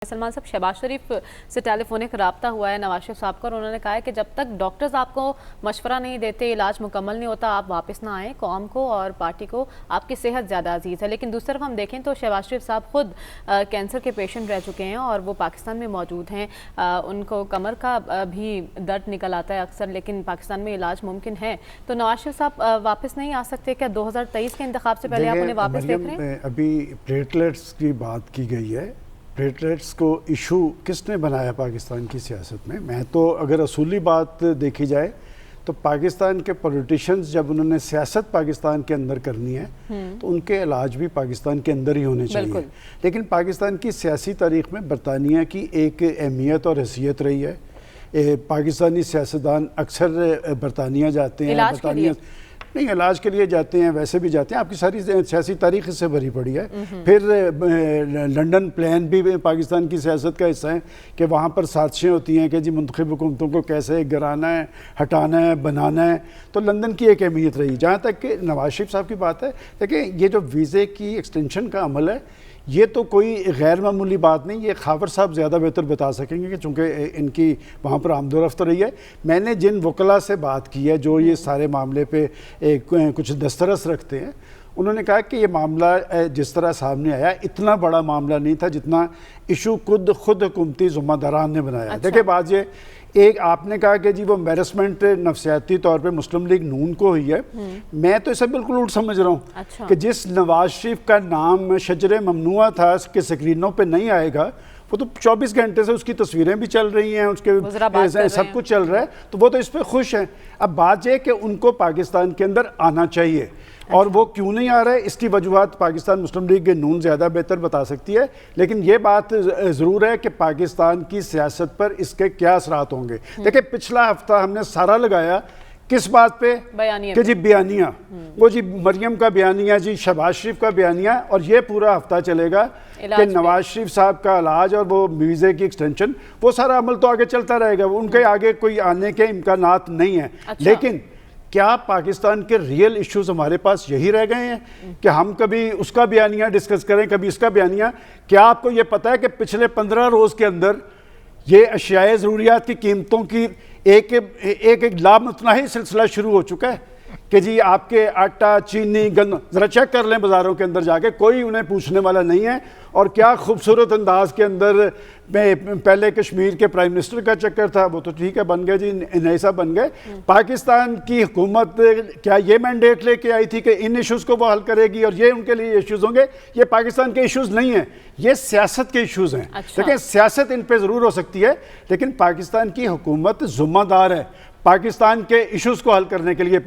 सलमान साहब, शहबाज शरीफ से टेलीफोनिक रब्ता हुआ है नवाज शरीफ साहब का और उन्होंने कहा है कि जब तक डॉक्टर्स आपको मशवरा नहीं देते, इलाज मुकम्मल नहीं होता, आप वापस ना आएँ। कौम को और पार्टी को आपकी सेहत ज़्यादा अजीज़ है। लेकिन दूसरी तरफ हम देखें तो शहबाज शरीफ साहब खुद कैंसर के पेशेंट रह चुके हैं और वो पाकिस्तान में मौजूद हैं। उनको कमर का भी दर्द निकल आता है अक्सर, लेकिन पाकिस्तान में इलाज मुमकिन है। तो नवाज शरीफ साहब वापस नहीं आ सकते क्या? 2023 के इंतखाब से पहले आप उन्हें वापस देख रहे हैं? अभी प्लेटलेट्स की बात की गई है। प्लेटलेट्स को इशू किसने बनाया पाकिस्तान की सियासत में? मैं तो अगर असूली बात देखी जाए तो पाकिस्तान के पॉलिटिशियंस जब उन्होंने सियासत पाकिस्तान के अंदर करनी है तो उनके इलाज भी पाकिस्तान के अंदर ही होने चाहिए। लेकिन पाकिस्तान की सियासी तारीख में बरतानिया की एक अहमियत और हैसियत रही है। पाकिस्तानी सियासतदान अक्सर बरतानिया जाते हैं, बरतानिया नहीं इलाज के लिए जाते हैं, वैसे भी जाते हैं। आपकी सारी सियासी तारीख इससे भरी पड़ी है। फिर लंदन प्लान भी पाकिस्तान की सियासत का हिस्सा है कि वहाँ पर साजिशें होती हैं कि जी मुंतखब हुकूमतों को कैसे गिराना है, हटाना है, बनाना है। तो लंदन की एक अहमियत रही। जहाँ तक कि नवाज शरीफ साहब की बात है, देखिए ये जो वीज़े की एक्सटेंशन का अमल है ये तो कोई गैर मामूली बात नहीं। ये खावर साहब ज़्यादा बेहतर बता सकेंगे कि चूँकि इनकी वहाँ पर आमदोरफ्त रही है। मैंने जिन वकला से बात की है जो ये सारे मामले पे कुछ दस्तरस रखते हैं, उन्होंने कहा कि ये मामला जिस तरह सामने आया इतना बड़ा मामला नहीं था जितना इशू खुद हुकूमती ज़िम्मेदारान ने बनाया। अच्छा। देखिए बात ये एक आपने कहा कि जी वो एम्बेरसमेंट नफसियाती तौर पे मुस्लिम लीग नून को हुई है। मैं तो इसे बिल्कुल उल्ट समझ रहा हूँ। अच्छा। कि जिस नवाज शरीफ का नाम शजरे ममनुआ था कि स्क्रीनों पे नहीं आएगा, वो तो 24 घंटे से उसकी तस्वीरें भी चल रही हैं, उसके सब कुछ चल रहा है, तो वो तो इस पर खुश हैं। अब बात यह कि उनको पाकिस्तान के अंदर आना चाहिए। और वो क्यों नहीं आ रहा है, इसकी वजूहत पाकिस्तान मुस्लिम लीग नून ज़्यादा बेहतर बता सकती है। लेकिन ये बात ज़रूर है कि पाकिस्तान की सियासत पर इसके क्या असरात होंगे। देखिए पिछला हफ्ता हमने सारा लगाया किस बात पे कि जी बयानिया, वो जी मरियम का बयानिया, जी शहबाज शरीफ का बयानिया, और ये पूरा हफ्ता चलेगा कि नवाज शरीफ साहब का इलाज और वो वीज़े की एक्सटेंशन, वो सारा अमल तो आगे चलता रहेगा। उनके आगे कोई आने के इम्कानात नहीं है। अच्छा। लेकिन क्या पाकिस्तान के रियल इश्यूज हमारे पास यही रह गए हैं कि हम कभी उसका बयानिया डिस्कस करें, कभी इसका बयानिया? क्या आपको ये पता है कि पिछले 15 रोज़ के अंदर ये अशियाए ज़रूरियात की कीमतों की एक लामतनाही सिलसिला शुरू हो चुका है कि जी आपके आटा, चीनी, गंद ज़रा चेक कर लें बाज़ारों के अंदर जाके, कोई उन्हें पूछने वाला नहीं है। और क्या खूबसूरत अंदाज के अंदर पहले कश्मीर के प्राइम मिनिस्टर का चक्कर था, वो तो ठीक है बन गए जी, नए साहब बन गए। पाकिस्तान की हुकूमत क्या ये मैंडेट लेके आई थी कि इन इश्यूज़ को वो हल करेगी और ये उनके लिए इश्यूज़ होंगे? ये पाकिस्तान के इश्यूज़ नहीं हैं, ये सियासत के इश्यूज़ हैं। अच्छा। लेकिन सियासत इन पर ज़रूर हो सकती है, लेकिन पाकिस्तान की हुकूमत ज़िम्मेदार है पाकिस्तान के इश्यूज़ को हल करने के लिए।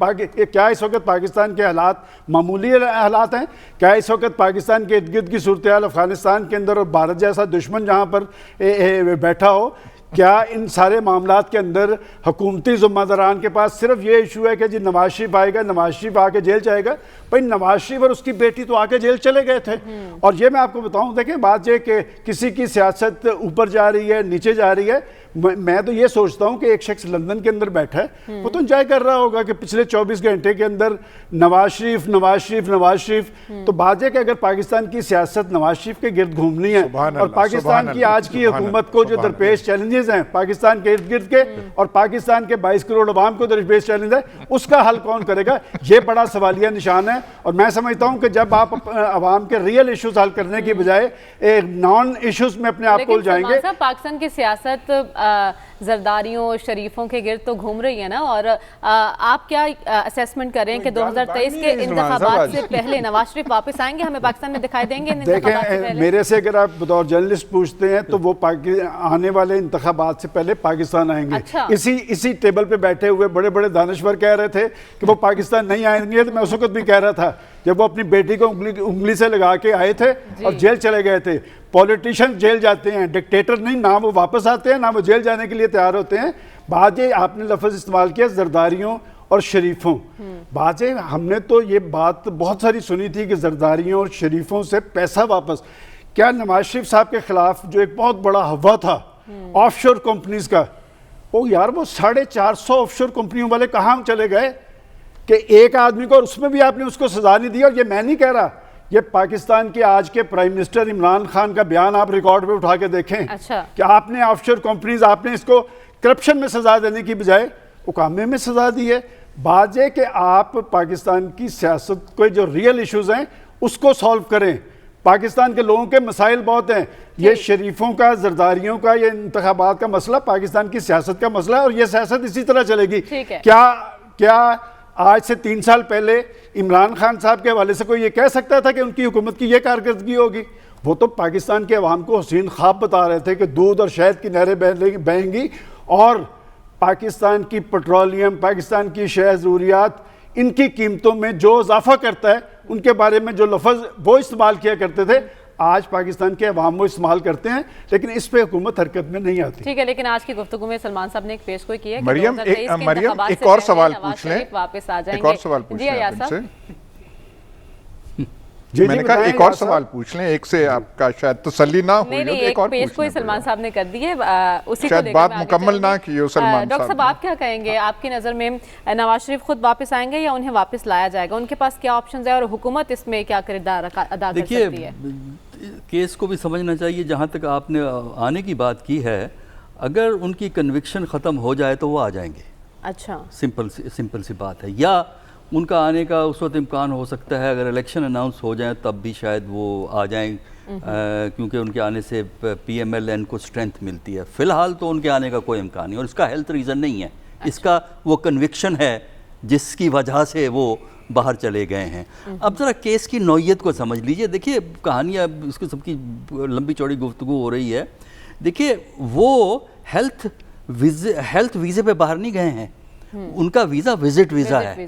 क्या इस वक्त पाकिस्तान के हालात मामूली हालात हैं? क्या इस वक्त पाकिस्तान के इर्द गिर्द की सूरत हाल अफगानिस्तान के अंदर और भारत जैसा दुश्मन जहाँ पर बैठा हो, क्या इन सारे मामलात के अंदर हुकूमती ज़िम्मेदारान के पास सिर्फ ये इशू है कि जी नवाज शरीफ आएगा, नवाज शरीफ आके जेल जाएगा? भाई नवाज शरीफ और उसकी बेटी तो आके जेल चले गए थे। और ये मैं आपको बताऊं, देखें बात ये कि किसी की सियासत ऊपर जा रही है, नीचे जा रही है। मैं तो ये सोचता हूं कि एक शख्स लंदन के अंदर बैठा है, वो तो एंजॉय कर रहा होगा कि पिछले 24 घंटे के अंदर नवाज शरीफ नवाज शरीफ नवाज शरीफ। तो बात है कि अगर पाकिस्तान की सियासत नवाज शरीफ के गिर्द घूमनी है और पाकिस्तान की आज की हुकूमत को जो दरपेश चैलेंजेस हैं पाकिस्तान के इर्द गिर्द के और पाकिस्तान के 22 करोड़ अवाम को दरपेश चैलेंज है, उसका हल कौन करेगा? ये बड़ा सवालिया निशान है। और मैं समझता हूं कि जब आप अवाम के रियल इश्यूज हल करने की बजाय नॉन इश्यूज में अपने आप को उलझाएंगे। पाकिस्तान की सियासत जरदारियों, शरीफों के गिर्द तो घूम रही है ना, और आप क्या असेसमेंट करें कि 2023 के इंतखाबात से पहले नवाज शरीफ वापस आएंगे, हमें पाकिस्तान में दिखाई देंगे? देखें मेरे से अगर आप बतौर जर्नलिस्ट पूछते हैं तो वो आने वाले इंतखाबात से पहले पाकिस्तान आएंगे। अच्छा। इसी टेबल पे बैठे हुए बड़े बड़े दानिश्वर कह रहे थे कि वो पाकिस्तान नहीं आएंगे, तो मैं उस वक्त भी कह रहा था जब वो अपनी बेटी को उंगली से लगा के आए थे और जेल चले गए थे। पॉलिटिशियन जेल जाते हैं, डिक्टेटर नहीं, ना वो वापस आते हैं ना वो जेल जाने के लिए तैयार होते हैं। बात ये आपने लफ्ज़ इस्तेमाल किया जरदारियों और शरीफों। बात है हमने तो ये बात बहुत सारी सुनी थी कि जरदारियों और शरीफों से पैसा वापस। क्या नवाज शरीफ साहब के खिलाफ जो एक बहुत बड़ा हवा था ऑफशोर कंपनीज का, वो यार वो 450 ऑफशोर कंपनियों वाले कहाँ चले गए कि एक आदमी को, और उसमें भी आपने उसको सजा नहीं दी। और ये मैं नहीं कह रहा, ये पाकिस्तान के आज के प्राइम मिनिस्टर इमरान खान का बयान आप रिकॉर्ड पे उठा के देखें। अच्छा। कि आपने ऑफशोर कंपनीज, आपने इसको करप्शन में सजा देने की बजाय उकामे में सजा दी है। बात यह कि आप पाकिस्तान की सियासत को जो रियल इश्यूज हैं उसको सॉल्व करें। पाकिस्तान के लोगों के मसाइल बहुत हैं। ये शरीफों का, जरदारियों का, ये इंतखाबात का मसला पाकिस्तान की सियासत का मसला है और ये सियासत इसी तरह चलेगी। क्या आज से 3 साल पहले इमरान खान साहब के हवाले से कोई ये कह सकता था कि उनकी हुकूमत की ये कारकर्दगी होगी? वो तो पाकिस्तान के अवाम को हसीन ख्वाब बता रहे थे कि दूध और शहद की नहरें बहेंगी और पाकिस्तान की पेट्रोलियम, पाकिस्तान की शह ज़रूरियात, इनकी कीमतों में जो इजाफा करता है उनके बारे में जो लफ्ज़ वो इस्तेमाल किया करते थे, आज पाकिस्तान के अवाम वो इस्तेमाल करते हैं, लेकिन इस पे हुकूमत हरकत में नहीं आती। ठीक है, लेकिन आज की गुफ्तगू में सलमान साहब ने एक पेश कोई किया है। मरियम एक और सवाल पूछ लें, वापस आ जाएंगे। एक और सवाल पूछ लें आपसे। जी, मैंने कहा एक और सवाल पूछ लें, एक से आपका शायद तसल्ली ना हुई हो, एक और पेश कोई सलमान साहब ने कर दी है, उसी को शायद बात मुकम्मल ना की हो सलमान साहब। डॉक्टर साहब आप क्या कहेंगे, आपकी नज़र में नवाज शरीफ खुद वापस आएंगे या उन्हें वापस लाया जाएगा? उनके पास क्या ऑप्शंस है और हुकूमत इसमें क्या किरदार अदा कर सकती है? देखिए, केस को भी समझना चाहिए। जहाँ तक आपने आने की बात की है, अगर उनकी कन्विक्शन ख़त्म हो जाए तो वो आ जाएंगे। अच्छा, सिंपल सी बात है। या उनका आने का उस वक्त इम्कान हो सकता है, अगर इलेक्शन अनाउंस हो जाए तब भी शायद वो आ जाएं, क्योंकि उनके आने से PMLN को स्ट्रेंथ मिलती है। फ़िलहाल तो उनके आने का कोई इम्कान नहीं और इसका हेल्थ रीज़न नहीं है। अच्छा। इसका वो कन्विक्शन है जिसकी वजह से वो बाहर चले गए हैं। अब ज़रा केस की नौइयत को समझ लीजिए। देखिए, कहानियाँ इसकी सबकी लंबी चौड़ी गुफ्तगू हो रही है। देखिए, वो हेल्थ वीज़े पे बाहर नहीं गए हैं, उनका वीज़ा विजिट वीज़ा है।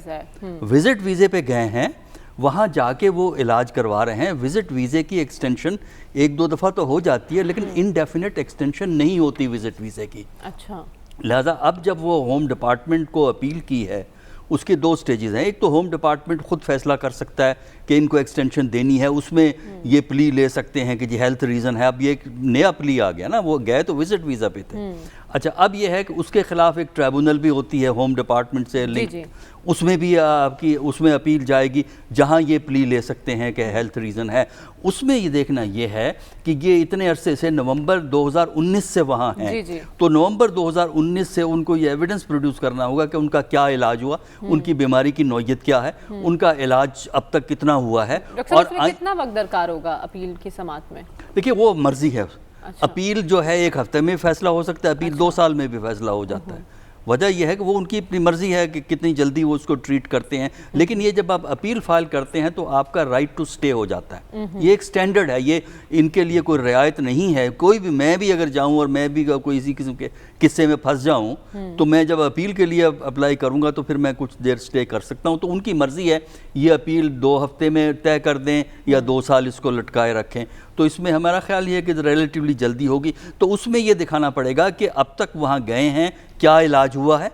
विजिट वीज़े पे गए हैं, वहाँ जाके वो इलाज करवा रहे हैं। विजिट वीज़े की एक्सटेंशन 1-2 दफ़ा तो हो जाती है, लेकिन इनडेफिनेट एक्सटेंशन नहीं होती विजिट वीज़े की। अच्छा। लिहाजा अब जब वो होम डिपार्टमेंट को अपील की है, उसके 2 स्टेजेस हैं। एक तो होम डिपार्टमेंट खुद फैसला कर सकता है कि इनको एक्सटेंशन देनी है, उसमें ये प्ली ले सकते हैं कि जी हेल्थ रीज़न है। अब ये एक नया प्ली आ गया ना, वो गए तो विजिट वीज़ा पे थे। अच्छा, अब ये है कि उसके खिलाफ एक ट्राइब्यूनल भी होती है होम डिपार्टमेंट से लिंक, उसमें भी आपकी उसमें अपील जाएगी जहां ये प्ली ले सकते हैं कि हेल्थ रीज़न है। उसमें ये देखना ये है कि ये इतने अरसे से नवंबर 2019 से वहाँ हैं, तो नवंबर 2019 से उनको ये एविडेंस प्रोड्यूस करना होगा कि उनका क्या इलाज हुआ, उनकी बीमारी की नौयत क्या है, उनका इलाज अब तक कितना हुआ है और कितना वक्त दरकार होगा अपील की समाअत में। देखिए, वो मर्जी है। अच्छा। अपील जो है 1 हफ्ते में फैसला हो सकता है, अपील 2 साल में भी फैसला हो जाता है। वजह यह है कि वो उनकी अपनी मर्जी है कि कितनी जल्दी वो उसको ट्रीट करते हैं। लेकिन ये जब आप अपील फाइल करते हैं तो आपका राइट टू स्टे हो जाता है। ये एक स्टैंडर्ड है, ये इनके लिए कोई रियायत नहीं है। कोई भी, मैं भी अगर जाऊं और मैं भी कोई इसी किस्म के किस्से में फंस जाऊं तो मैं जब अपील के लिए अप्लाई करूंगा तो फिर मैं कुछ देर स्टे कर सकता हूं। तो उनकी मर्जी है, ये अपील 2 हफ्ते में तय कर दें या 2 साल इसको लटकाए रखें। तो इसमें हमारा ख्याल ये है कि रिलेटिवली जल्दी होगी। तो उसमें ये दिखाना पड़ेगा कि अब तक वहाँ गए हैं, क्या इलाज हुआ है।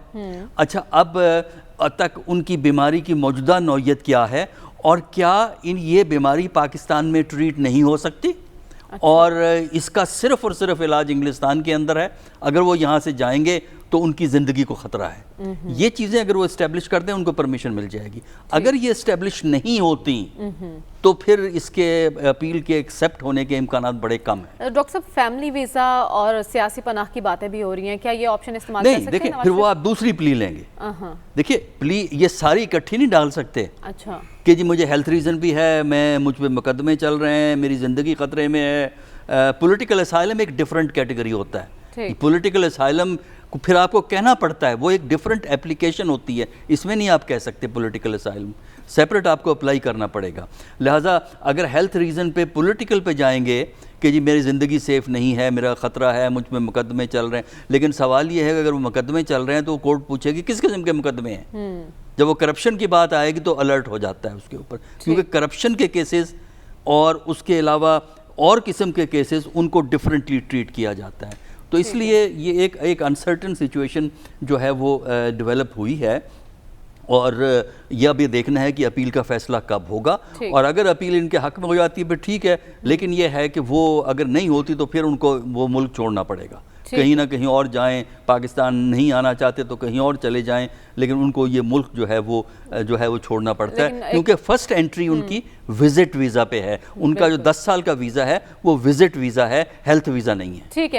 अच्छा, अब तक उनकी बीमारी की मौजूदा नौयत क्या है और क्या ये बीमारी पाकिस्तान में ट्रीट नहीं हो सकती। अच्छा। और इसका सिर्फ और सिर्फ इलाज इंग्लिस्तान के अंदर है। अगर वो यहाँ से जाएंगे तो उनकी ज़िंदगी को ख़तरा है। ये चीज़ें अगर वो इस्टेब्लिश कर दें उनको परमिशन मिल जाएगी। अगर ये इस्टेब्लिश नहीं होती तो फिर इसके अपील के एक्सेप्ट होने के इम्कानात बड़े कम हैं। डॉक्टर साहब, फैमिली वीज़ा और सियासी पनाह की बातें भी हो रही हैं, क्या ये ऑप्शन इस्तेमाल कर सकते हैं? देखिए, फिर वो आप दूसरी प्ली लेंगे। देखिए, प्ली ये सारी इकट्ठी नहीं डाल सकते। अच्छा, कि जी मुझे हेल्थ रीज़न भी है, मैं मुझ पर मुकदमे चल रहे हैं, मेरी ज़िंदगी ख़तरे में है। पॉलिटिकल असाइलम एक डिफरेंट कैटेगरी होता है। पॉलिटिकल असाइलम फिर आपको कहना पड़ता है, वो एक डिफरेंट एप्लीकेशन होती है। इसमें नहीं आप कह सकते पॉलिटिकल असाइलम, सेपरेट आपको अप्लाई करना पड़ेगा। लिहाजा अगर हेल्थ रीज़न पे पॉलिटिकल पे जाएंगे कि जी मेरी ज़िंदगी सेफ़ नहीं है, मेरा ख़तरा है, मुझ में मुकदमे चल रहे हैं, लेकिन सवाल ये है कि अगर वो मुकदमे चल रहे हैं तो कोर्ट पूछेगी किस किस्म के मुकदमे हैं। जब वो करप्शन की बात आएगी तो अलर्ट हो जाता है उसके ऊपर, क्योंकि करप्शन के केसेस और उसके अलावा और किस्म के केसेस उनको डिफरेंटली ट्रीट किया जाता है। तो इसलिए ये एक अनसर्टन सिचुएशन जो है वो डेवलप हुई है और यह अब ये देखना है कि अपील का फैसला कब होगा। और अगर अपील इनके हक में हो जाती है फिर ठीक है, लेकिन यह है कि वो अगर नहीं होती तो फिर उनको वो मुल्क छोड़ना पड़ेगा। कहीं ना कहीं और जाएं, पाकिस्तान नहीं आना चाहते तो कहीं और चले जाएं, लेकिन उनको ये मुल्क जो है वो छोड़ना पड़ता है, क्योंकि फर्स्ट एंट्री उनकी विजिट वीज़ा पे है। उनका जो 10 साल का वीज़ा है वो विजिट वीज़ा है, हेल्थ वीज़ा नहीं है। ठीक है।